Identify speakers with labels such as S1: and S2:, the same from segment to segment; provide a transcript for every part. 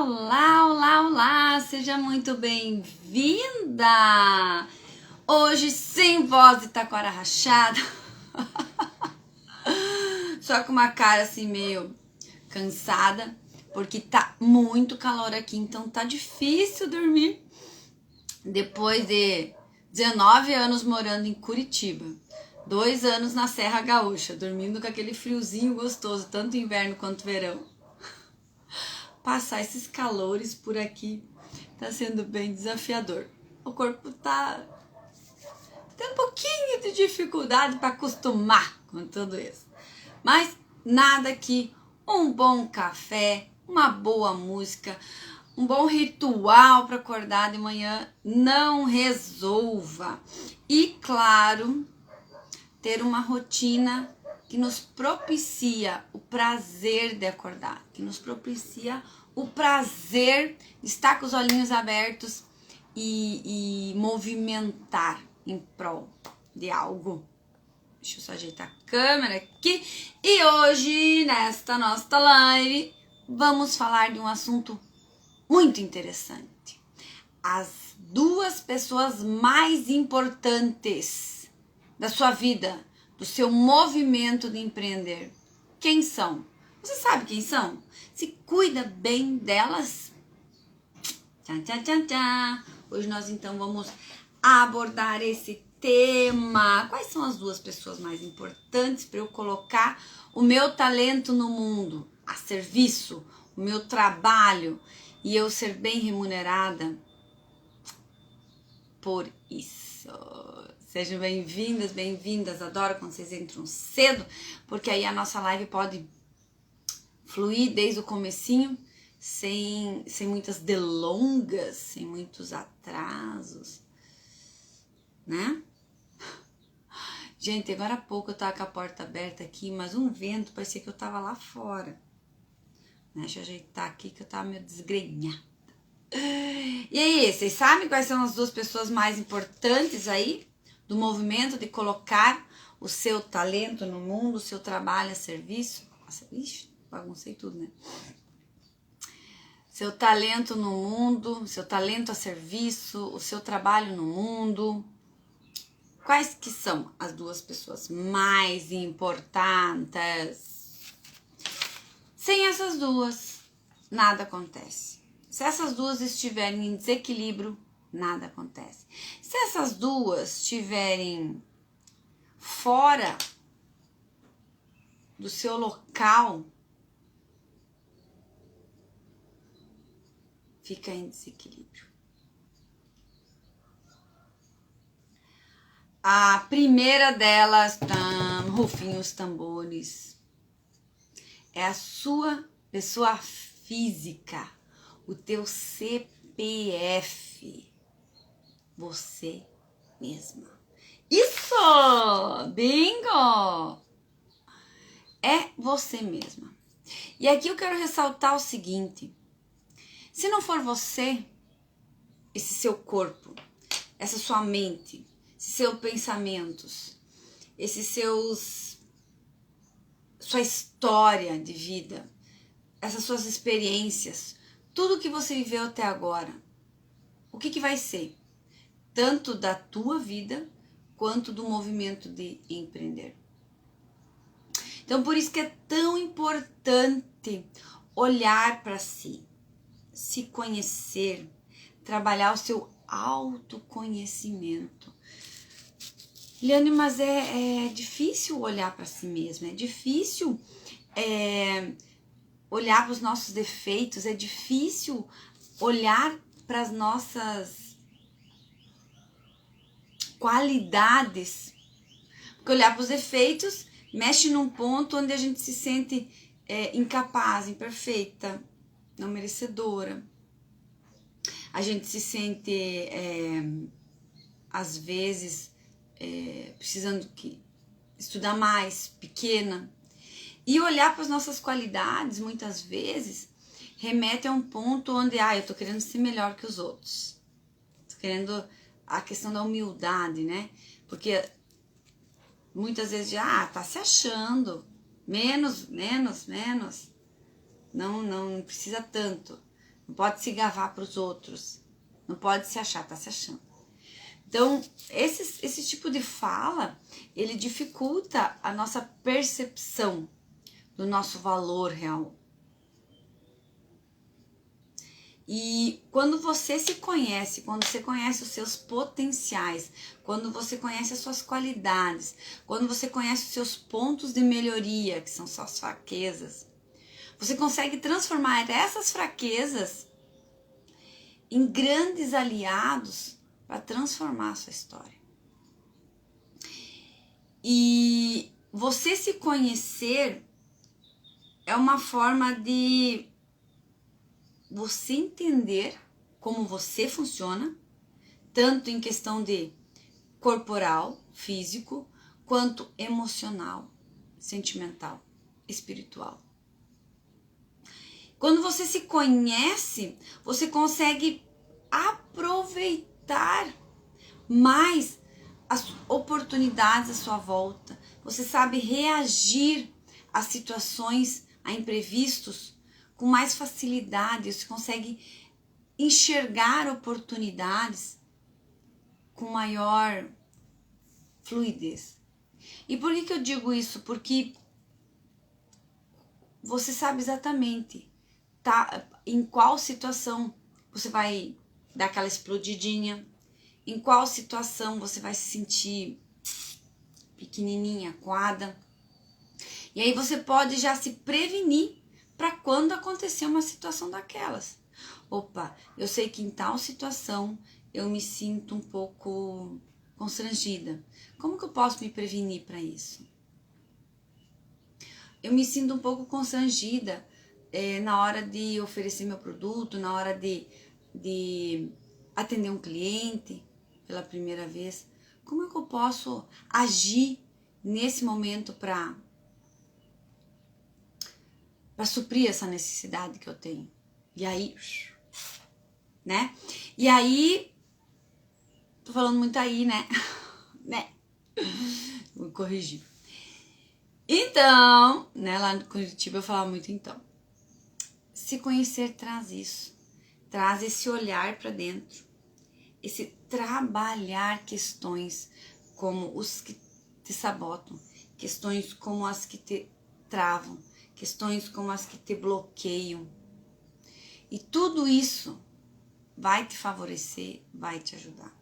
S1: Olá, olá, olá, seja muito bem-vinda! Hoje sem voz e taquara rachada, só com uma cara assim meio cansada, porque tá muito calor aqui, então tá difícil dormir. Depois de 19 anos morando em Curitiba, 2 anos na Serra Gaúcha, dormindo com aquele friozinho gostoso, tanto inverno quanto verão. Passar esses calores por aqui tá sendo bem desafiador. O corpo tá tendo um pouquinho de dificuldade para acostumar com tudo isso. Mas nada que um bom café, uma boa música, um bom ritual para acordar de manhã não resolva. E claro, ter uma rotina que nos propicia o prazer de acordar, que nos propicia o prazer de estar com os olhinhos abertos e movimentar em prol de algo. Deixa eu só ajeitar a câmera aqui. E hoje, nesta nossa live, vamos falar de um assunto muito interessante. As 2 pessoas mais importantes da sua vida, do seu movimento de empreender. Quem são? Você sabe quem são? Se cuida bem delas? Tchan, tchan, tchan, tchan. Hoje nós então vamos abordar esse tema. Quais são as 2 pessoas mais importantes para eu colocar o meu talento no mundo, a serviço, o meu trabalho e eu ser bem remunerada por isso? Sejam bem-vindas, bem-vindas. Adoro quando vocês entram cedo, porque aí a nossa live pode fluir desde o comecinho, sem muitas delongas, sem muitos atrasos, né? Gente, agora há pouco eu tava com a porta aberta aqui, mas um vento, parecia que eu tava lá fora. Deixa eu ajeitar aqui que eu tava meio desgrenhada. E aí, vocês sabem quais são as 2 pessoas mais importantes aí do movimento de colocar o seu talento no mundo, o seu trabalho a serviço? Nossa, ixi, baguncei tudo, né? Seu talento no mundo, seu talento a serviço, o seu trabalho no mundo. Quais que são as 2 pessoas mais importantes? Sem essas 2, nada acontece. Se essas 2 estiverem em desequilíbrio, nada acontece. Se essas 2 estiverem fora do seu local, fica em desequilíbrio. A primeira delas, rufem os tambores, é a sua pessoa física, o teu CPF, você mesma. Isso! Bingo! É você mesma. E aqui eu quero ressaltar o seguinte: se não for você, esse seu corpo, essa sua mente, esses seus pensamentos, sua história de vida, essas suas experiências, tudo que você viveu até agora, o que vai ser? Tanto da tua vida, quanto do movimento de empreender. Então, por isso que é tão importante olhar para si, se conhecer, trabalhar o seu autoconhecimento. Liane, mas é difícil olhar para si mesma, é difícil olhar para os nossos defeitos, é difícil olhar para as nossas qualidades, porque olhar para os defeitos mexe num ponto onde a gente se sente incapaz, imperfeita, não merecedora. A gente se sente, às vezes, precisando estudar mais, pequena. E olhar para as nossas qualidades, muitas vezes, remete a um ponto onde, eu tô querendo ser melhor que os outros. Tô querendo a questão da humildade, né? Porque muitas vezes, tá se achando, menos, não precisa tanto. não pode se gavar para os outros, não pode se achar, tá se achando. Então, esse tipo de fala, ele dificulta a nossa percepção do nosso valor real. E quando você se conhece, quando você conhece os seus potenciais, quando você conhece as suas qualidades, quando você conhece os seus pontos de melhoria, que são suas fraquezas, você consegue transformar essas fraquezas em grandes aliados para transformar a sua história. E você se conhecer é uma forma de você entender como você funciona, tanto em questão de corporal, físico, quanto emocional, sentimental, espiritual. Quando você se conhece, você consegue aproveitar mais as oportunidades à sua volta. Você sabe reagir a situações, a imprevistos com mais facilidade. Você consegue enxergar oportunidades com maior fluidez. E por que eu digo isso? Porque você sabe exatamente em qual situação você vai dar aquela explodidinha, em qual situação você vai se sentir pequenininha, acuada. E aí você pode já se prevenir para quando acontecer uma situação daquelas. Opa, eu sei que em tal situação eu me sinto um pouco constrangida. Como que eu posso me prevenir para isso? Eu me sinto um pouco constrangida na hora de oferecer meu produto, na hora de atender um cliente pela primeira vez. Como é que eu posso agir nesse momento para suprir essa necessidade que eu tenho? E aí, né? E aí, tô falando muito aí, né? Né? Vou corrigir. Então, né, lá no Curitiba eu falava muito então. Se conhecer traz isso, traz esse olhar para dentro, esse trabalhar questões como os que te sabotam, questões como as que te travam, questões como as que te bloqueiam. E tudo isso vai te favorecer, vai te ajudar.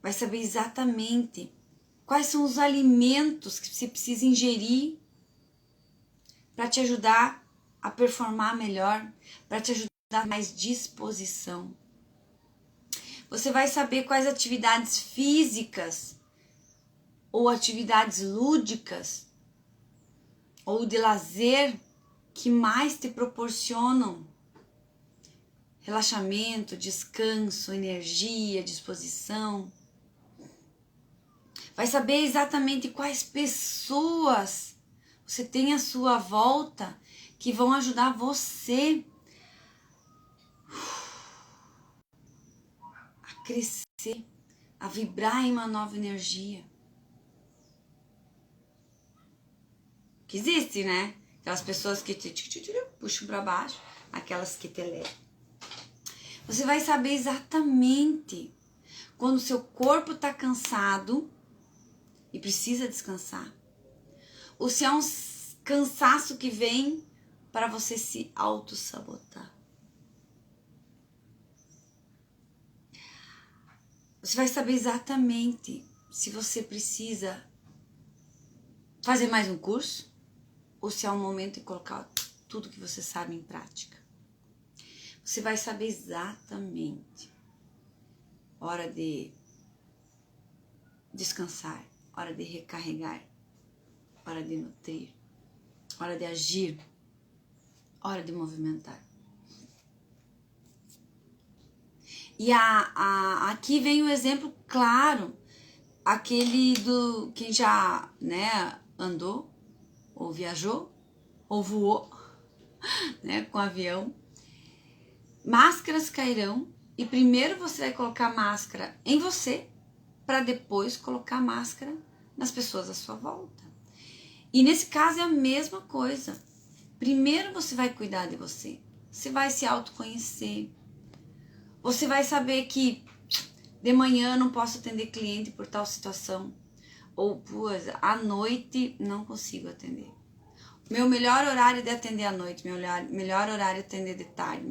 S1: Vai saber exatamente quais são os alimentos que você precisa ingerir para te ajudar a performar melhor, para te ajudar a dar mais disposição. Você vai saber quais atividades físicas ou atividades lúdicas ou de lazer que mais te proporcionam relaxamento, descanso, energia, disposição. Vai saber exatamente quais pessoas você tem à sua volta que vão ajudar você a crescer, a vibrar em uma nova energia. Que existe, né? Aquelas pessoas que te puxam para baixo, aquelas que te elevam. Você vai saber exatamente quando o seu corpo está cansado e precisa descansar. Ou se é um cansaço que vem para você se auto-sabotar. Você vai saber exatamente se você precisa fazer mais um curso ou se é um momento de colocar tudo que você sabe em prática. Você vai saber exatamente hora de descansar, hora de recarregar, hora de nutrir, hora de agir, hora de movimentar. E aqui vem um exemplo claro, aquele do quem já, né, andou, ou viajou, ou voou, né, com avião. Máscaras cairão e primeiro você vai colocar máscara em você para depois colocar máscara nas pessoas à sua volta. E nesse caso é a mesma coisa. Primeiro você vai cuidar de você. Você vai se autoconhecer. Você vai saber que de manhã não posso atender cliente por tal situação. Ou, à noite não consigo atender. Meu melhor horário de atender à noite, melhor horário de atender de tarde.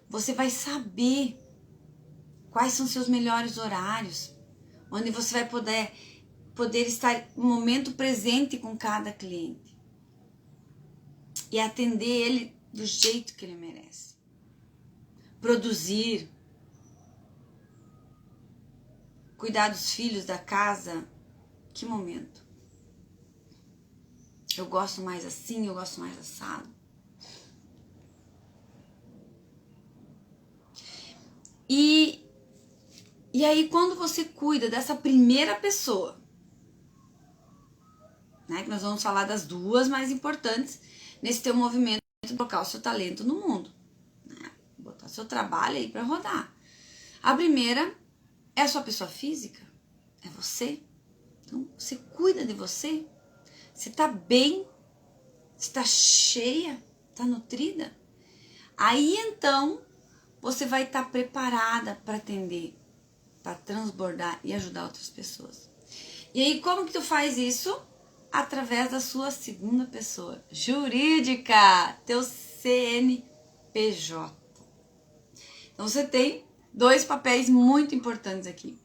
S1: Você vai saber quais são seus melhores horários, onde você vai poder estar no momento presente com cada cliente e atender ele do jeito que ele merece. Produzir, cuidar dos filhos, da casa. Que momento? Eu gosto mais assim, eu gosto mais assado. E aí, quando você cuida dessa primeira pessoa, né, que nós vamos falar das duas mais importantes nesse teu movimento de colocar o seu talento no mundo, né, botar seu trabalho aí para rodar. A primeira é a sua pessoa física, é você. Então, você cuida de você, você tá bem, você tá cheia, tá nutrida. Aí, então, você vai estar preparada para atender, para transbordar e ajudar outras pessoas. E aí, como que tu faz isso? Através da sua segunda pessoa jurídica, teu CNPJ. Então, você tem dois papéis muito importantes aqui.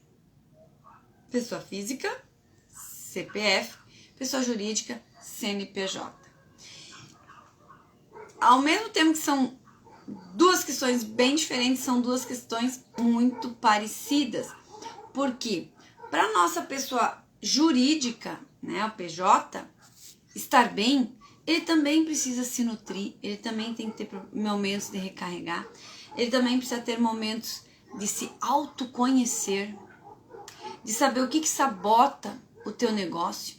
S1: Pessoa física, CPF, pessoa jurídica, CNPJ. Ao mesmo tempo que são duas questões bem diferentes, são duas questões muito parecidas. Porque para nossa pessoa jurídica, né, o PJ, estar bem, ele também precisa se nutrir, ele também tem que ter momentos de recarregar, ele também precisa ter momentos de se autoconhecer, de saber o que sabota o teu negócio.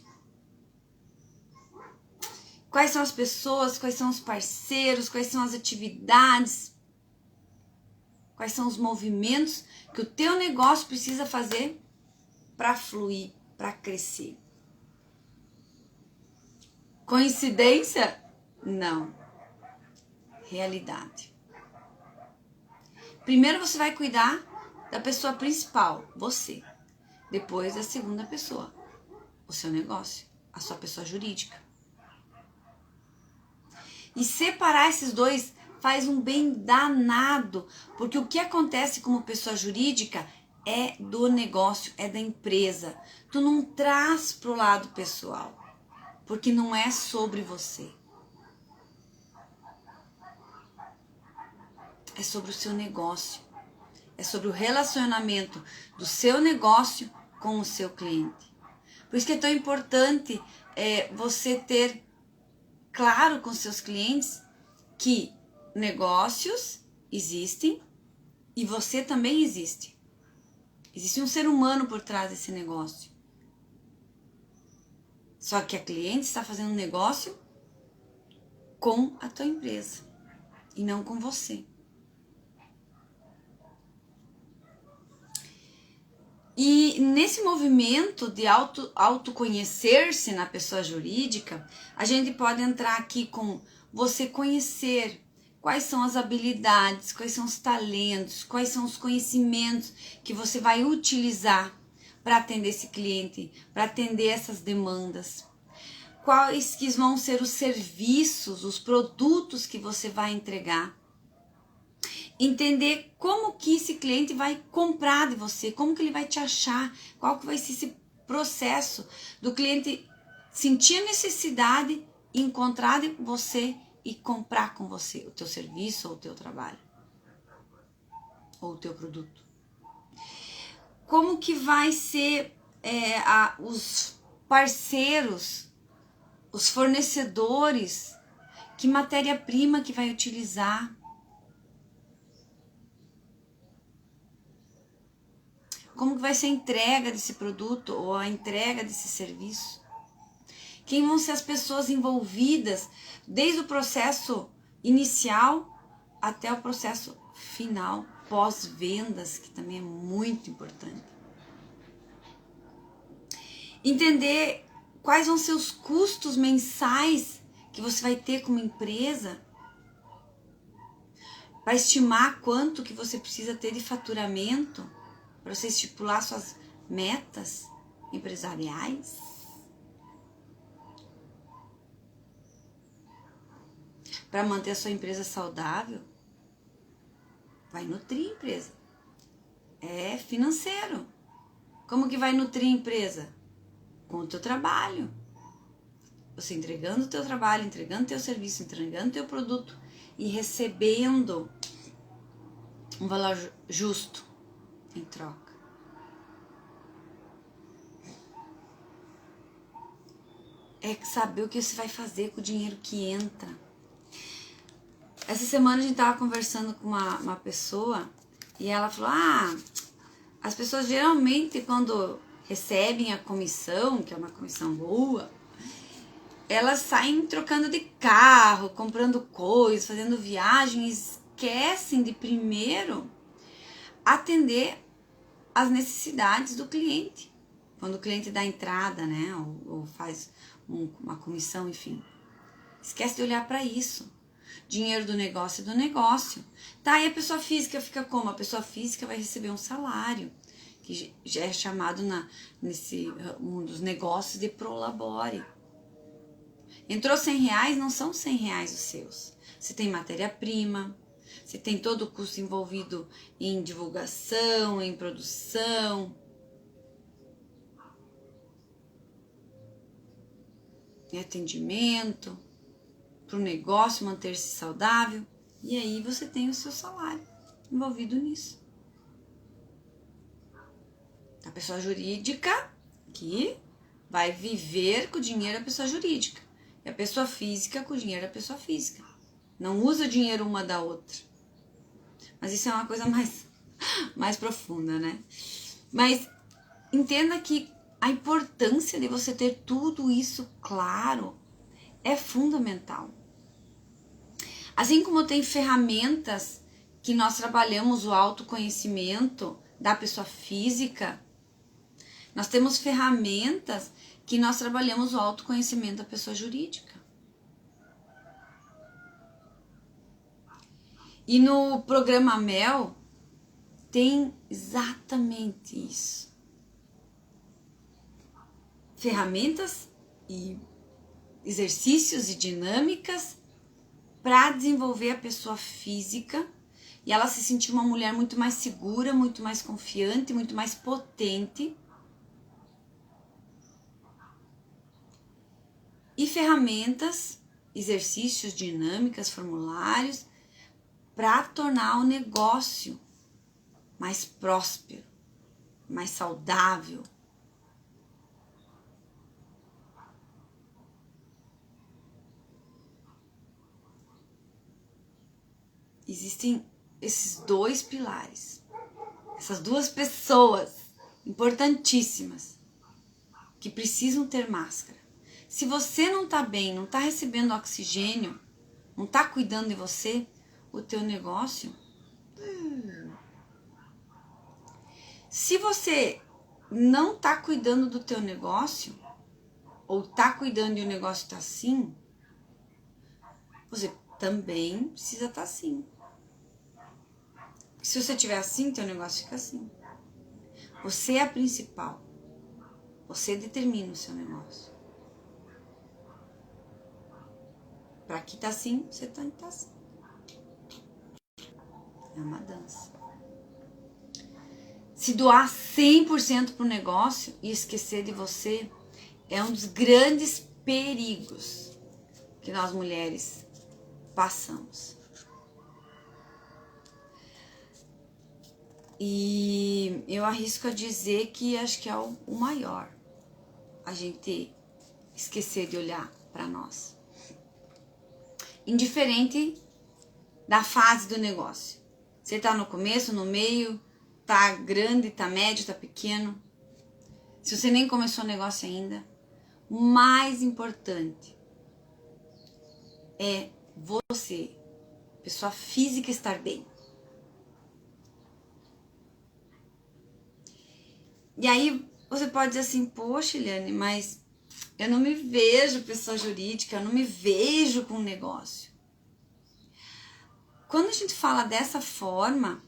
S1: Quais são as pessoas, quais são os parceiros, quais são as atividades, quais são os movimentos que o teu negócio precisa fazer para fluir, para crescer. Coincidência? Não. Realidade. Primeiro você vai cuidar da pessoa principal, você. Depois da segunda pessoa, o seu negócio, a sua pessoa jurídica. E separar esses dois faz um bem danado, porque o que acontece como pessoa jurídica é do negócio, é da empresa. Tu não traz pro lado pessoal, porque não é sobre você. É sobre o seu negócio. É sobre o relacionamento do seu negócio com o seu cliente. Por isso que é tão importante você ter claro com seus clientes que negócios existem e você também existe. Existe um ser humano por trás desse negócio. Só que a cliente está fazendo um negócio com a tua empresa e não com você. E nesse movimento de autoconhecer-se na pessoa jurídica, a gente pode entrar aqui com você conhecer quais são as habilidades, quais são os talentos, quais são os conhecimentos que você vai utilizar para atender esse cliente, para atender essas demandas. Quais que vão ser os serviços, os produtos que você vai entregar. Entender como que esse cliente vai comprar de você, como que ele vai te achar, qual que vai ser esse processo do cliente sentir a necessidade, encontrar de você e comprar com você o teu serviço ou o teu trabalho, ou o teu produto. Como que vai ser os parceiros, os fornecedores, que matéria-prima que vai utilizar, como que vai ser a entrega desse produto ou a entrega desse serviço? Quem vão ser as pessoas envolvidas desde o processo inicial até o processo final, pós-vendas, que também é muito importante. Entender quais vão ser os custos mensais que você vai ter como empresa para estimar quanto que você precisa ter de faturamento para você estipular suas metas empresariais? Para manter a sua empresa saudável? Vai nutrir a empresa. É financeiro. Como que vai nutrir a empresa? Com o teu trabalho. Você entregando o teu trabalho, entregando o teu serviço, entregando o teu produto e recebendo um valor justo em troca. É saber o que você vai fazer com o dinheiro que entra. Essa semana a gente tava conversando com uma pessoa e ela falou, as pessoas geralmente quando recebem a comissão, que é uma comissão boa, elas saem trocando de carro, comprando coisas, fazendo viagens, esquecem de primeiro atender às necessidades do cliente. Quando o cliente dá entrada, né, ou faz uma comissão, enfim. Esquece de olhar para isso. Dinheiro do negócio é do negócio. Tá, e a pessoa física fica como? A pessoa física vai receber um salário, que já é chamado nesse um dos negócios de prolabore. Entrou R$100, não são R$100 os seus. Você tem matéria-prima, você tem todo o custo envolvido em divulgação, em produção, em atendimento, para o negócio manter-se saudável. E aí você tem o seu salário envolvido nisso. A pessoa jurídica que vai viver com o dinheiro da pessoa jurídica. E a pessoa física com o dinheiro da pessoa física. Não usa o dinheiro uma da outra. Mas isso é uma coisa mais profunda, né? Mas entenda que a importância de você ter tudo isso claro é fundamental. Assim como tem ferramentas que nós trabalhamos o autoconhecimento da pessoa física, nós temos ferramentas que nós trabalhamos o autoconhecimento da pessoa jurídica. E no programa MEL tem exatamente isso. Ferramentas e exercícios e dinâmicas para desenvolver a pessoa física e ela se sentir uma mulher muito mais segura, muito mais confiante, muito mais potente. E ferramentas, exercícios, dinâmicas, formulários para tornar o negócio mais próspero, mais saudável. Existem esses dois pilares, essas duas pessoas importantíssimas que precisam ter máscara. Se você não tá bem, não tá recebendo oxigênio, não tá cuidando de você, o teu negócio... Se você não tá cuidando do teu negócio, ou tá cuidando e o negócio tá assim, você também precisa estar assim. Se você estiver assim, teu negócio fica assim. Você é a principal. Você determina o seu negócio. Para que tá assim, você tem que tá assim. É uma dança. Se doar 100% pro negócio e esquecer de você é um dos grandes perigos que nós mulheres passamos. E eu arrisco a dizer que acho que é o maior, a gente esquecer de olhar para nós. Indiferente da fase do negócio. Você tá no começo, no meio, tá grande, tá médio, tá pequeno. Se você nem começou o negócio ainda, o mais importante é você, pessoa física, estar bem. E aí você pode dizer assim, poxa, Eliane, mas Eu não me vejo pessoa jurídica, eu não me vejo com negócio. Quando a gente fala dessa forma,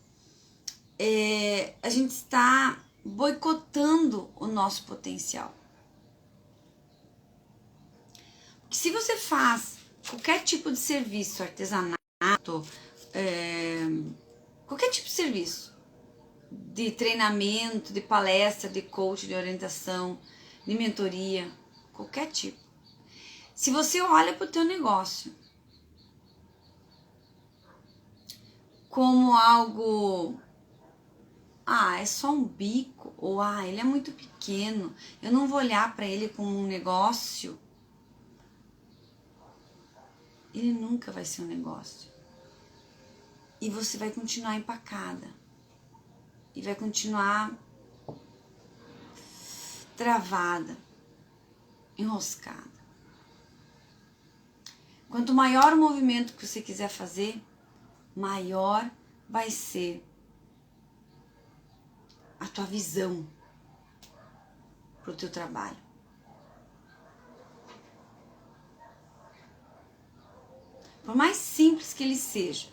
S1: a gente está boicotando o nosso potencial. Porque se você faz qualquer tipo de serviço, artesanato, qualquer tipo de serviço, de treinamento, de palestra, de coach, de orientação, de mentoria, qualquer tipo. Se você olha para o teu negócio como algo, é só um bico, ou ele é muito pequeno, eu não vou olhar para ele como um negócio, ele nunca vai ser um negócio. E você vai continuar empacada. E vai continuar travada, enroscada. Quanto maior o movimento que você quiser fazer, maior vai ser a tua visão para o teu trabalho. Por mais simples que ele seja,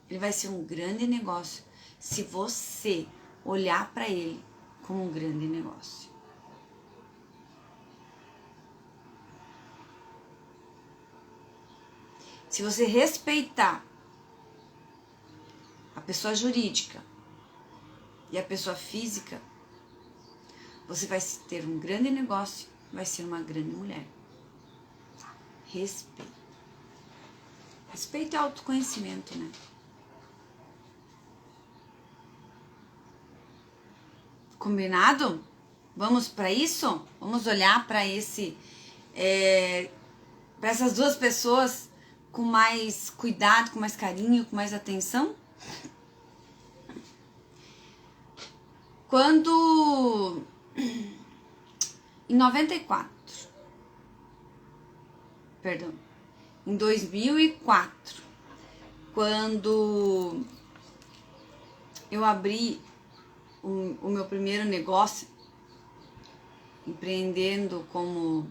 S1: ele vai ser um grande negócio se você olhar para ele como um grande negócio. Se você respeitar a pessoa jurídica e a pessoa física, você vai ter um grande negócio, vai ser uma grande mulher. Respeito. Respeito é autoconhecimento, né? Combinado? Vamos para isso? Vamos olhar para para essas duas pessoas com mais cuidado, com mais carinho, com mais atenção? Quando em 2004, quando eu abri o meu primeiro negócio, empreendendo como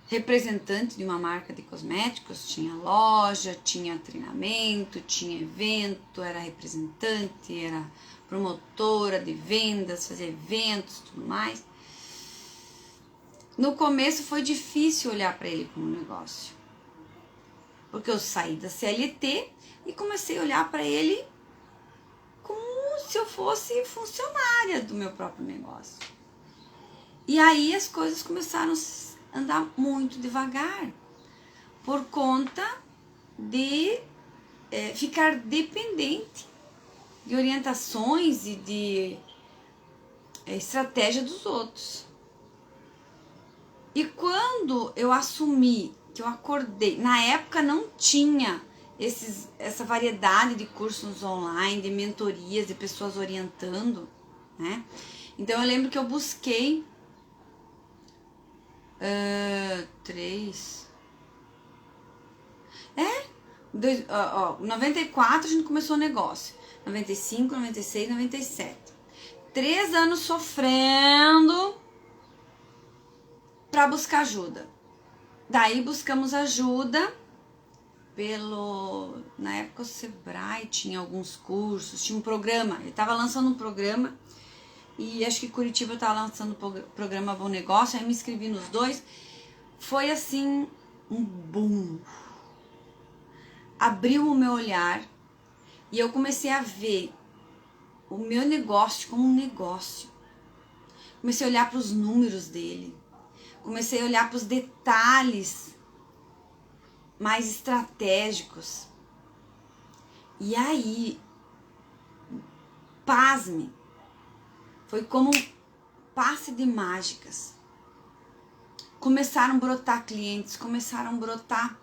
S1: representante de uma marca de cosméticos, tinha loja, tinha treinamento, tinha evento, era representante, era promotora de vendas, fazia eventos, tudo mais. No começo foi difícil olhar para ele como negócio, porque eu saí da CLT e comecei a olhar para ele como se eu fosse funcionária do meu próprio negócio. E aí as coisas começaram a andar muito devagar, por conta de ficar dependente de orientações e de estratégia dos outros. E quando eu assumi, que eu acordei, na época não tinha essa variedade de cursos online, de mentorias, de pessoas orientando, né? Então eu lembro que eu busquei 94 a gente começou o negócio, 95, 96, 97. 3 anos sofrendo para buscar ajuda. Daí buscamos ajuda na época o Sebrae tinha alguns cursos, tinha um programa, ele estava lançando um programa, e acho que Curitiba estava lançando o programa Bom Negócio, aí me inscrevi nos dois. Foi assim um boom. Abriu o meu olhar e eu comecei a ver o meu negócio como um negócio. Comecei a olhar para os números dele, comecei a olhar para os detalhes mais estratégicos. E aí, pasme, foi como um passe de mágicas. Começaram a brotar clientes, começaram a brotar.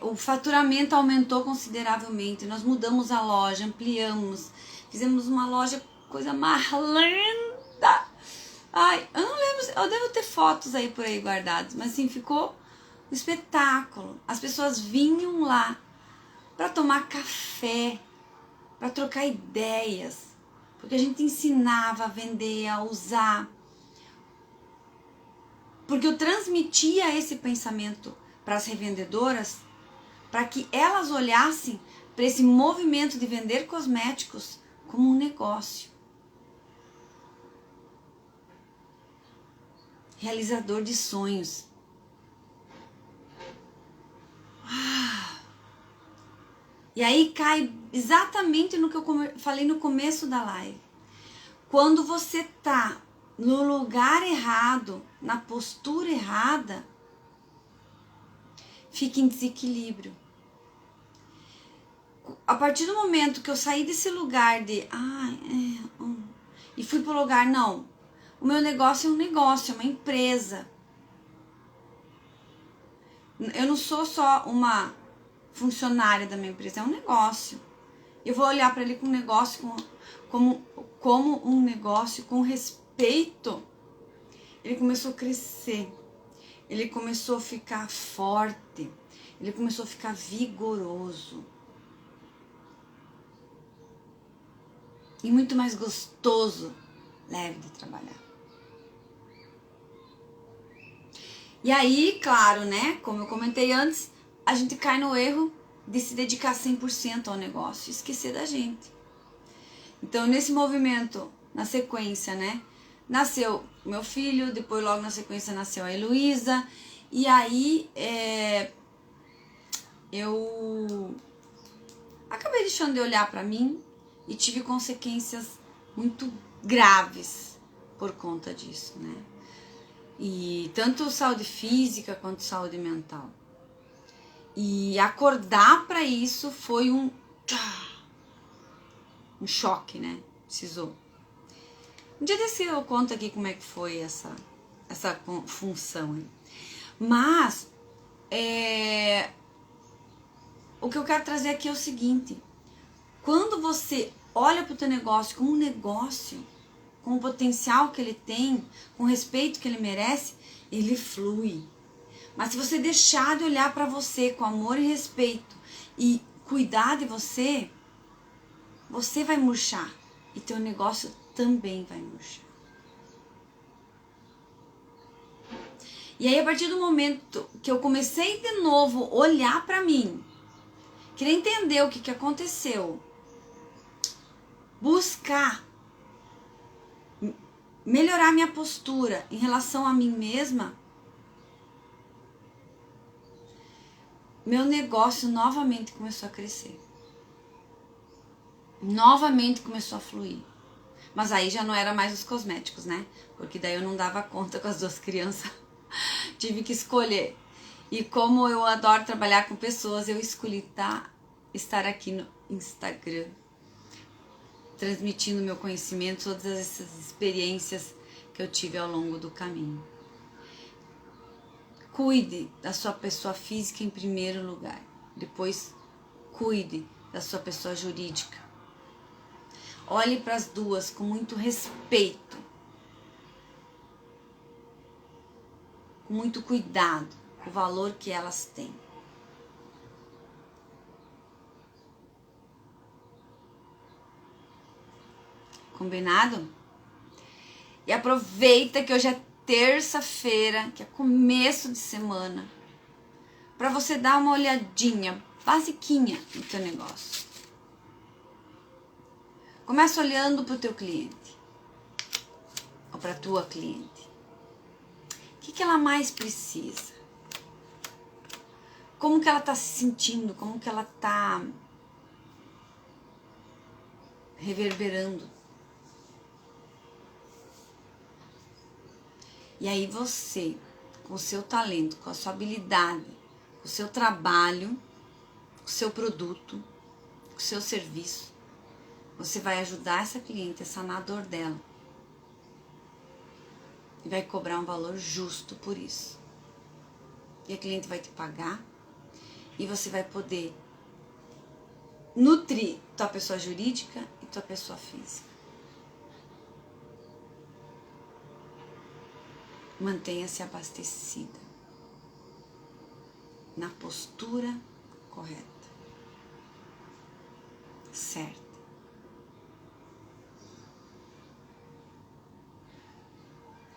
S1: O faturamento aumentou consideravelmente. Nós mudamos a loja, ampliamos, fizemos uma loja, coisa mais linda. Ai, eu não lembro, eu devo ter fotos aí por aí guardadas, mas assim, ficou um espetáculo. As pessoas vinham lá para tomar café, para trocar ideias, porque a gente ensinava a vender, a usar, porque eu transmitia esse pensamento para as revendedoras, para que elas olhassem para esse movimento de vender cosméticos como um negócio realizador de sonhos. E aí cai exatamente no que eu falei no começo da live. Quando você tá no lugar errado, na postura errada, fica em desequilíbrio. A partir do momento que eu saí desse lugar de e fui pro lugar, não, o meu negócio é um negócio, é uma empresa. Eu não sou só uma funcionária da minha empresa, é um negócio. Eu vou olhar para ele com um negócio, como um negócio com respeito. Ele começou a crescer, ele começou a ficar forte, ele começou a ficar vigoroso. E muito mais gostoso, leve de trabalhar. E aí, claro, né, como eu comentei antes, a gente cai no erro de se dedicar 100% ao negócio, esquecer da gente. Então, nesse movimento, na sequência, né, nasceu meu filho, depois logo na sequência nasceu a Heloísa, e aí eu acabei deixando de olhar para mim e tive consequências muito graves por conta disso, né? E tanto saúde física quanto saúde mental. E acordar para isso foi um choque, né? Precisou. Um dia desse eu conto aqui como é que foi essa função aí. Mas o que eu quero trazer aqui é o seguinte: quando você olha para o teu negócio como um negócio, com o potencial que ele tem, com o respeito que ele merece, ele flui. Mas se você deixar de olhar para você com amor e respeito e cuidar de você, você vai murchar e teu negócio também vai murchar. E aí, a partir do momento que eu comecei de novo a olhar para mim, querer entender o que aconteceu, buscar melhorar minha postura em relação a mim mesma, meu negócio novamente começou a crescer. Novamente começou a fluir. Mas aí já não era mais os cosméticos, né? Porque daí eu não dava conta com as duas crianças. Tive que escolher. E como eu adoro trabalhar com pessoas, eu escolhi estar aqui no Instagram, transmitindo meu conhecimento, todas essas experiências que eu tive ao longo do caminho. Cuide da sua pessoa física em primeiro lugar. Depois, cuide da sua pessoa jurídica. Olhe para as duas com muito respeito, com muito cuidado, com o valor que elas têm. Combinado? E aproveita que hoje é terça-feira, que é começo de semana, para você dar uma olhadinha basiquinha no teu negócio. Começa olhando para o teu cliente, ou para a tua cliente. O que ela mais precisa? Como que ela está se sentindo? Como que ela está reverberando? E aí você, com o seu talento, com a sua habilidade, com o seu trabalho, com o seu produto, com o seu serviço, você vai ajudar essa cliente a sanar a dor dela. E vai cobrar um valor justo por isso. E a cliente vai te pagar. E você vai poder nutrir tua pessoa jurídica e tua pessoa física. Mantenha-se abastecida. Na postura correta. Certo.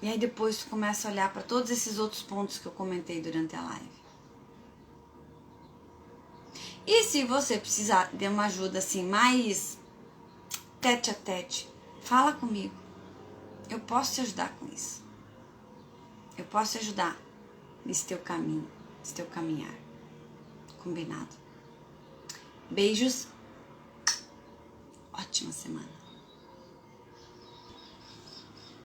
S1: E aí depois tu começa a olhar para todos esses outros pontos que eu comentei durante a live. E se você precisar de uma ajuda assim mais tete a tete, fala comigo. Eu posso te ajudar com isso. Eu posso te ajudar nesse teu caminho, nesse teu caminhar. Combinado? Beijos. Ótima semana.